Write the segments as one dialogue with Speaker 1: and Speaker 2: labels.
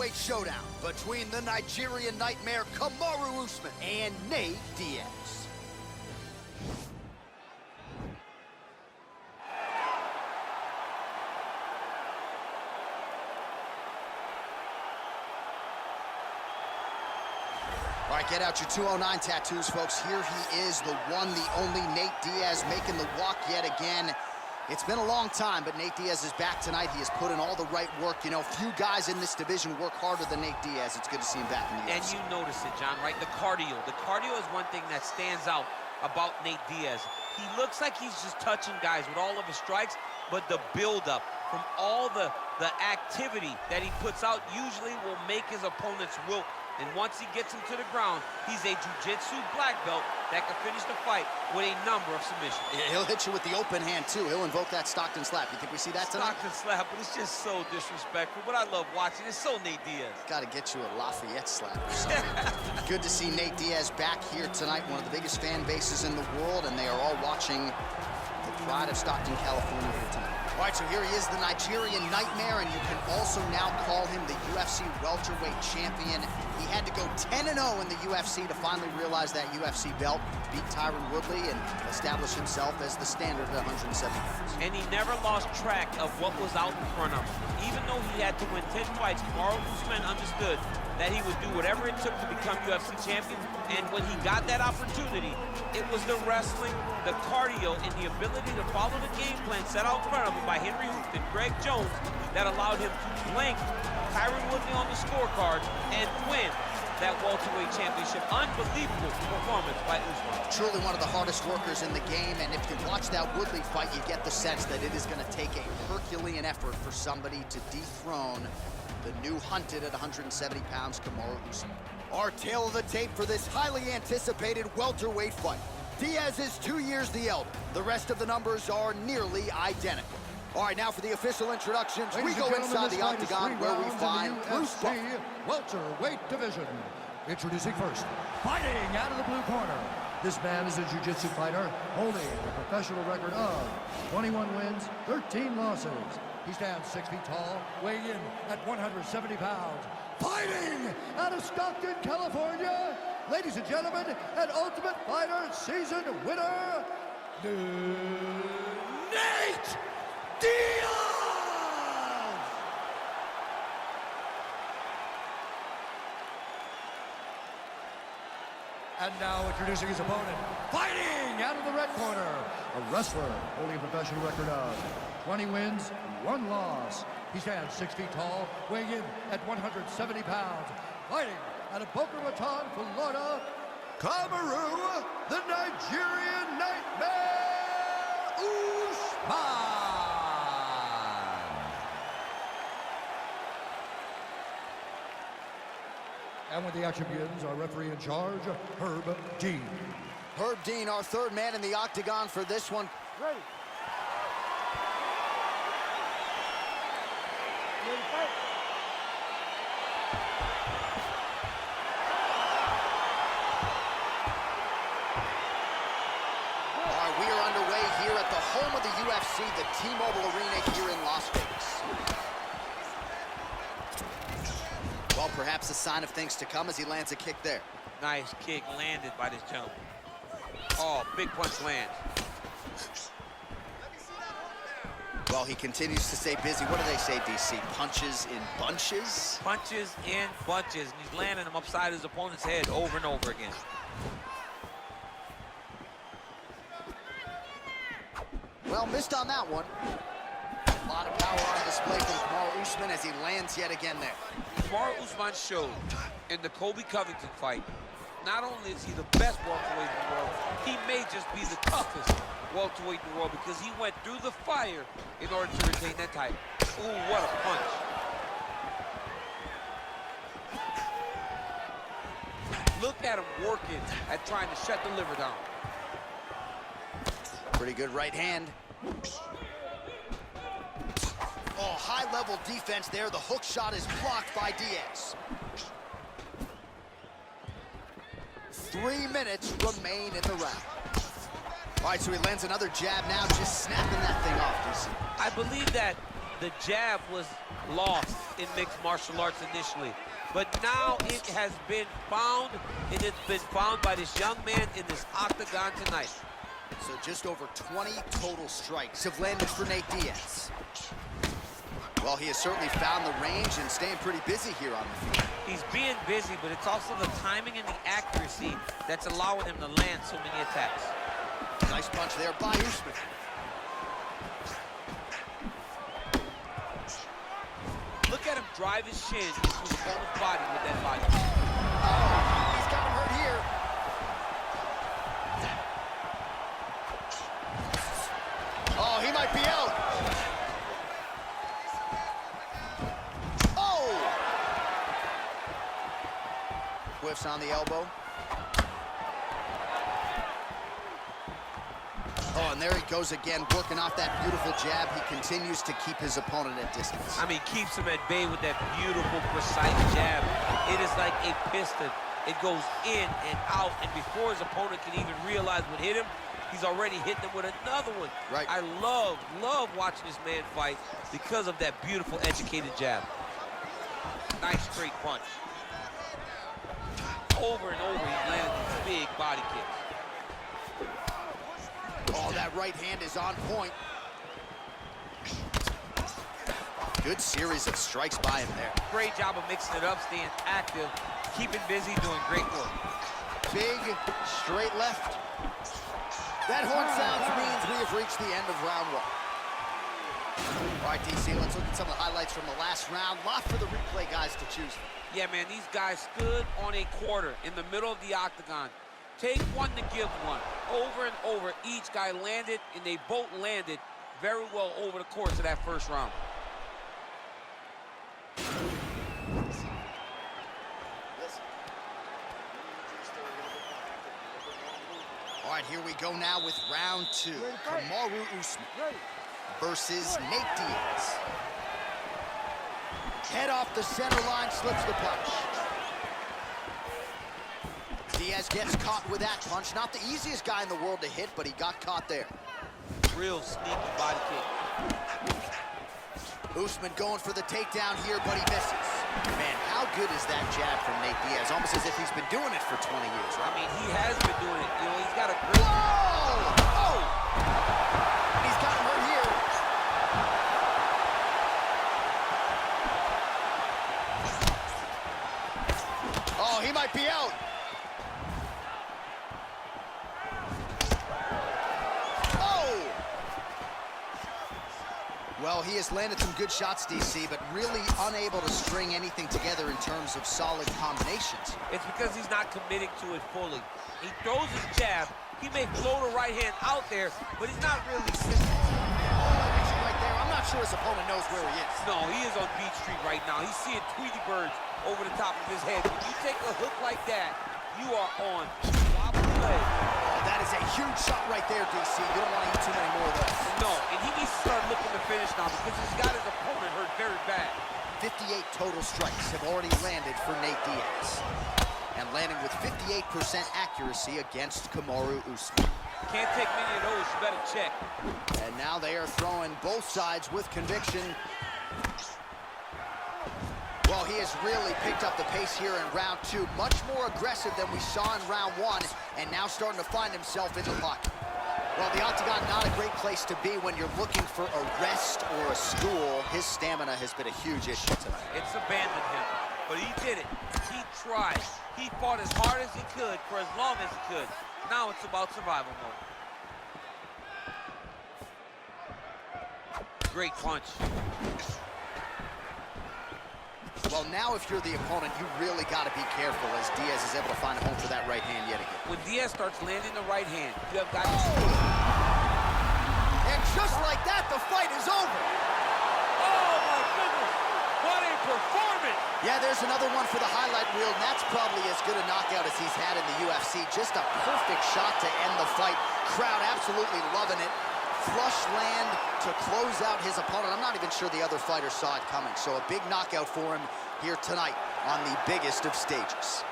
Speaker 1: welterweight showdown between the Nigerian nightmare Kamaru Usman and Nate Diaz. All right, get out your 209 tattoos, folks. Here he is, the one, the only Nate Diaz, making the walk yet again. It's been a long time, but Nate Diaz is back tonight. He has put in all the right work. You know, few guys in this division work harder than Nate Diaz. It's good to see him back in the UFC.
Speaker 2: And you notice it, John, right? The cardio. The cardio is one thing that stands out about Nate Diaz. He looks like he's just touching guys with all of his strikes, but the buildup from all the activity that he puts out usually will make his opponents wilt. And once he gets him to the ground, he's a jiu-jitsu black belt that can finish the fight with a number of submissions.
Speaker 1: He'll hit you with the open hand, too. He'll invoke that Stockton slap. You think we see that tonight?
Speaker 2: Stockton slap, but it's just so disrespectful. But I love watching. It's so Nate Diaz.
Speaker 1: Got to get you a Lafayette slap or something. Good to see Nate Diaz back here tonight. One of the biggest fan bases in the world, and they are all watching the pride of Stockton, California here tonight. All right, so here he is, the Nigerian nightmare, and you can also now call him the UFC welterweight champion. He had to go 10-0 in the UFC to finally realize that UFC belt, beat Tyron Woodley, and establish himself as the standard at 170 pounds.
Speaker 2: And he never lost track of what was out in front of him. Even though he had to win 10 fights, Kamaru Usman understood that he would do whatever it took to become UFC champion. And when he got that opportunity, it was the wrestling, the cardio, and the ability to follow the game plan set out in front of him by Henry Hooft and Greg Jones that allowed him to blank Tyron Woodley on the scorecard and win that welterweight championship. Unbelievable performance by Usman.
Speaker 1: Truly one of the hardest workers in the game, and if you watch that Woodley fight, you get the sense that it is going to take a Herculean effort for somebody to dethrone the new hunted at 170 pounds, Kamaru Usman. Our tale of the tape for this highly anticipated welterweight fight. Diaz is 2 years the elder. The rest of the numbers are nearly identical. All right, now for the official introductions, we go inside the octagon where we find Bruce
Speaker 3: UFC welterweight division. Introducing first, fighting out of the blue corner. This man is a jiu-jitsu fighter holding a professional record of 21 wins, 13 losses. He stands 6 feet tall, weighing in at 170 pounds. Fighting out of Stockton, California, ladies and gentlemen, an Ultimate Fighter season winner, Nate Diaz! And now introducing his opponent, fighting out of the red corner, a wrestler holding a professional record of 20 wins, 1 loss. He stands 6 feet tall, weighing in at 170 pounds. Fighting out of Boca Raton, Florida, Kamaru, the Nigerian nightmare, Usman! And when the action begins, our referee in charge, Herb Dean.
Speaker 1: Herb Dean, our third man in the octagon for this one.
Speaker 3: Ready.
Speaker 1: We are underway here at the home of the UFC, the T-Mobile Arena here in Las Vegas. Well, perhaps a sign of things to come as he lands a kick there.
Speaker 2: Nice kick landed by this gentleman. Oh, big punch lands.
Speaker 1: Well, he continues to stay busy. What do they say, DC? Punches in bunches?
Speaker 2: Punches in bunches. And he's landing them upside his opponent's head over and over again.
Speaker 1: Well, missed on that one. A lot of power on display from Kamaru Usman as he lands yet again there.
Speaker 2: Kamaru Usman showed in the Colby Covington fight, not only is he the best welterweight in the world, he may just be the toughest welterweight in the world because he went through the fire in order to retain that title. Ooh, what a punch. Look at him working at trying to shut the liver down.
Speaker 1: Pretty good right hand. Oh, high-level defense there. The hook shot is blocked by Diaz. 3 minutes remain in the round. All right, so he lands another jab now, just snapping that thing off, DC.
Speaker 2: I believe that the jab was lost in mixed martial arts initially. But now it has been found, and it's been found by this young man in this octagon tonight.
Speaker 1: So just over 20 total strikes have landed for Nate Diaz. Well, he has certainly found the range and staying pretty busy here on the field.
Speaker 2: He's being busy, but it's also the timing and the accuracy that's allowing him to land so many attacks.
Speaker 1: Nice punch there by Usman.
Speaker 2: Look at him drive his shin into his opponent's body with that body.
Speaker 1: Oh, he's got him hurt here. Oh, he might be out. Oh! Whiffs on the elbow. Oh, and there he goes again, working off that beautiful jab. He continues to keep his opponent at distance.
Speaker 2: I mean, keeps him at bay with that beautiful, precise jab. It is like a piston. It goes in and out, and before his opponent can even realize what hit him, he's already hitting him with another one.
Speaker 1: Right.
Speaker 2: I love watching this man fight because of that beautiful, educated jab. Nice straight punch. Over and over, he's landing these big body kicks.
Speaker 1: Oh, that right hand is on point. Good series of strikes by him there.
Speaker 2: Great job of mixing it up, staying active, keeping busy, doing great work.
Speaker 1: Big, straight left. That horn sounds means we have reached the end of round one. All right, DC, let's look at some of the highlights from the last round. Lot for the replay guys to choose from.
Speaker 2: Yeah, man, these guys stood on a quarter in the middle of the octagon. Take one to give one. Over and over, each guy landed, and they both landed very well over the course of that first round.
Speaker 1: All right, here we go now with round two. Kamaru Usman versus Nate Diaz. Head off the center line, slips the punch. Diaz gets caught with that punch. Not the easiest guy in the world to hit, but he got caught there.
Speaker 2: Real sneaky body kick.
Speaker 1: Usman going for the takedown here, but he misses. Man, how good is that jab from Nate Diaz? Almost as if he's been doing it for 20 years, right?
Speaker 2: I mean, he has been doing it. You know, he's got a great...
Speaker 1: Whoa! Oh! And he's got him hurt here. Oh, he might be out. Well, he has landed some good shots, DC, but really unable to string anything together in terms of solid combinations.
Speaker 2: It's because he's not committing to it fully. He throws his jab. He may float a right hand out there, but he's not really consistent.
Speaker 1: Right there. I'm not sure his opponent knows where he is.
Speaker 2: No, he is on Beach Street right now. He's seeing Tweety birds over the top of his head. When you take a hook like that, you are on wobbly leg.
Speaker 1: Oh, that is a huge shot right there, DC. You don't want to eat too many more of those.
Speaker 2: No, and he needs to start looking to finish now because he's got his opponent hurt very bad.
Speaker 1: 58 total strikes have already landed for Nate Diaz. And landing with 58% accuracy against Kamaru Usman.
Speaker 2: Can't take many of those, you better check.
Speaker 1: And now they are throwing both sides with conviction. Well, he has really picked up the pace here in round two. Much more aggressive than we saw in round one, and now starting to find himself in the pocket. Well, the octagon, not a great place to be when you're looking for a rest or a stool. His stamina has been a huge issue tonight.
Speaker 2: It's abandoned him, but he did it. He tried. He fought as hard as he could for as long as he could. Now it's about survival mode. Great punch.
Speaker 1: Well, now if you're the opponent, you really got to be careful as Diaz is able to find a home for that right hand yet again.
Speaker 2: When Diaz starts landing the right hand, you have got to...
Speaker 1: And just like that, the fight is over.
Speaker 2: Oh, my goodness. What a performance.
Speaker 1: Yeah, there's another one for the highlight reel, and that's probably as good a knockout as he's had in the UFC. Just a perfect shot to end the fight. Crowd absolutely loving it. Flush land to close out his opponent. I'm not even sure the other fighter saw it coming. So a big knockout for him here tonight on the biggest of stages.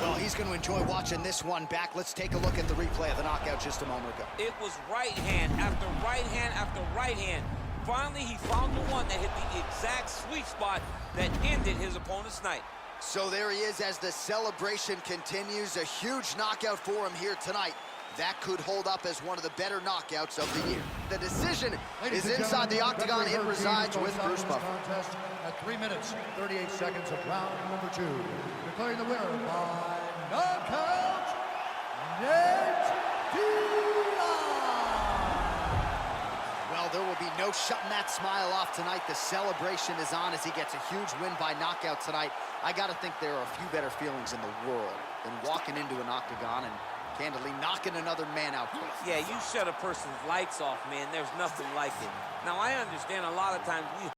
Speaker 1: Well, he's going to enjoy watching this one back. Let's take a look at the replay of the knockout just a moment ago.
Speaker 2: It was right hand after right hand after right hand. Finally, he found the one that hit the exact sweet spot that ended his opponent's night.
Speaker 1: So there he is as the celebration continues. A huge knockout for him here tonight. That could hold up as one of the better knockouts of the year. The decision is inside the octagon. It resides with Bruce Buffer.
Speaker 3: Contest at 3 minutes, 38 seconds of round number 2. Declaring the winner by knockout, Nate Diaz.
Speaker 1: Well, there will be no shutting that smile off tonight. The celebration is on as he gets a huge win by knockout tonight. I got to think there are a few better feelings in the world than walking into an octagon and candidly knocking another man out.
Speaker 2: Yeah, you shut a person's lights off, man. There's nothing like it. Now, I understand a lot of times we